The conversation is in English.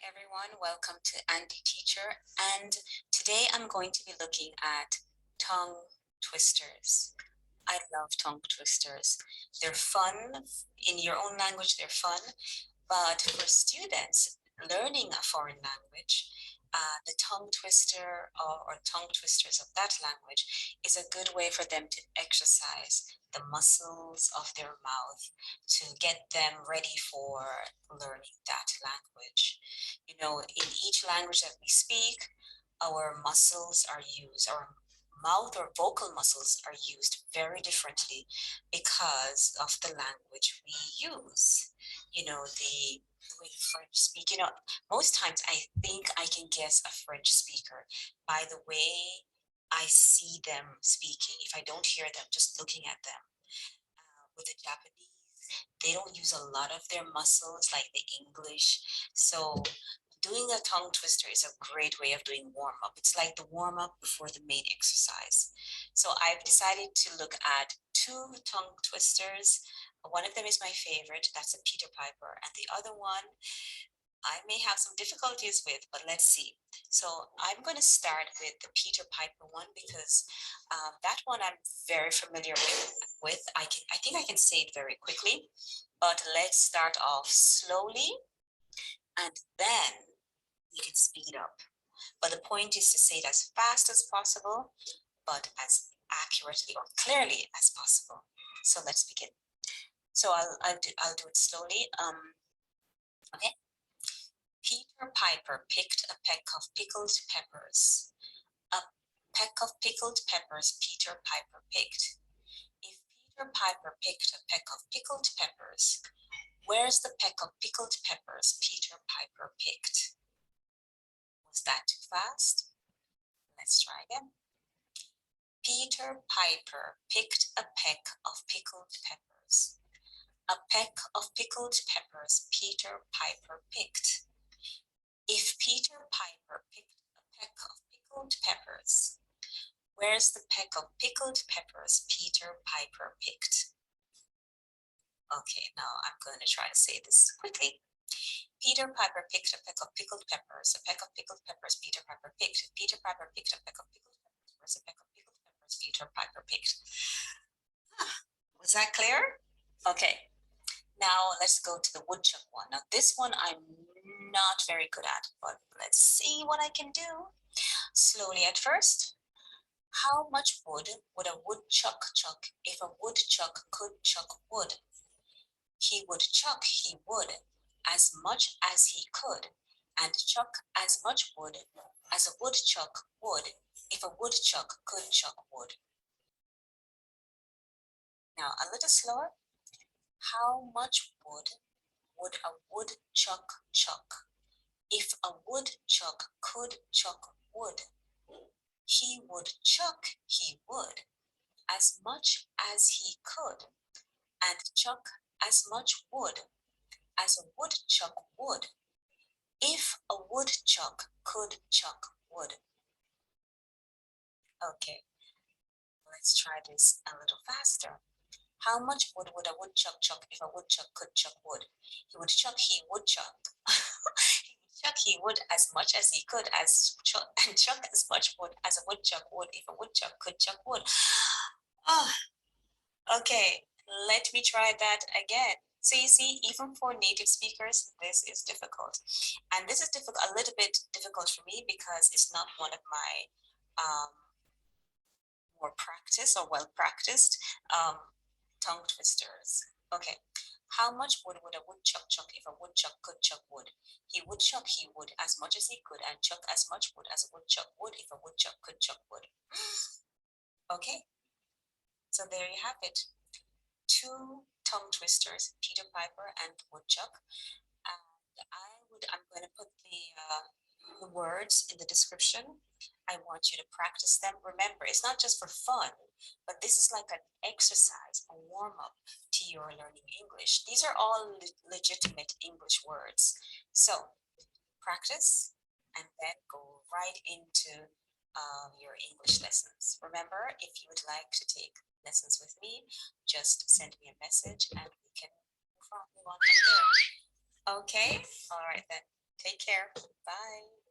Everyone, welcome to Andie.Teacher, and today I'm going to be looking at tongue twisters. I love tongue twisters. They're fun. In your own language, they're fun, but for students learning a foreign language, the tongue twister or tongue twisters of that language is a good way for them to exercise the muscles of their mouth to get them ready for learning that language. You know, in each language that we speak, our muscles are used, our mouth or vocal muscles are used very differently because of the language we use. You know, the way the French speak, you know, most times I think I can guess a French speaker by the way I see them speaking. If I don't hear them, just looking at them. With the Japanese, they don't use a lot of their muscles like the English. So doing a tongue twister is a great way of doing warm up. It's like the warm up before the main exercise. So I've decided to look at two tongue twisters. One of them is my favorite, that's a Peter Piper, and the other one I may have some difficulties with, but let's see. So I'm going to start with the Peter Piper one because that one I'm very familiar with. I think I can say it very quickly, but let's start off slowly and then you can speed up. But the point is to say it as fast as possible, but as accurately or clearly as possible. So let's begin. So I'll do it slowly. Okay. Peter Piper picked a peck of pickled peppers. A peck of pickled peppers Peter Piper picked. If Peter Piper picked a peck of pickled peppers, where's the peck of pickled peppers Peter Piper picked? Was that too fast? Let's try again. Peter Piper picked a peck of pickled peppers. A peck of pickled peppers Peter Piper picked. If Peter Piper picked a peck of pickled peppers, where's the peck of pickled peppers Peter Piper picked? Okay, now I'm going to try to say this quickly. Peter Piper picked a peck of pickled peppers. A peck of pickled peppers Peter Piper picked. Peter Piper picked a peck of pickled peppers. Where's a peck of pickled peppers Peter Piper picked? Was that clear? Okay. Now let's go to the woodchuck one. Now this one I'm not very good at, but let's see what I can do. Slowly at first. How much wood would a woodchuck chuck if a woodchuck could chuck wood? He would chuck, he would, as much as he could, and chuck as much wood as a woodchuck would if a woodchuck could chuck wood. Now a little slower. How much wood would a woodchuck chuck if a woodchuck could chuck wood? He would chuck, he would, as much as he could, and chuck as much wood as a woodchuck would if a woodchuck could chuck wood. Okay, let's try this a little faster. How much wood would a woodchuck chuck if a woodchuck could chuck wood? He would chuck, he would chuck. He would chuck, he would as much as he could and chuck as much wood as a woodchuck would if a woodchuck could chuck wood. Oh, okay, let me try that again. So you see, even for native speakers, this is difficult. And this is a little bit difficult for me because it's not one of my more practiced or well-practiced tongue twisters. Okay, how much wood would a woodchuck chuck if a woodchuck could chuck wood? He would chuck, he would, as much as he could, and chuck as much wood as a woodchuck would if a woodchuck could chuck wood. Okay, so there you have it. Two tongue twisters, Peter Piper and Woodchuck. And I'm going to put the words in the description. I want you to practice them. Remember, it's not just for fun, but this is like an exercise, a warm-up to your learning English. These are all legitimate English words. So practice and then go right into your English lessons. Remember, if you would like to take lessons with me, just send me a message and we can move on from there. Okay, all right then. Take care. Bye.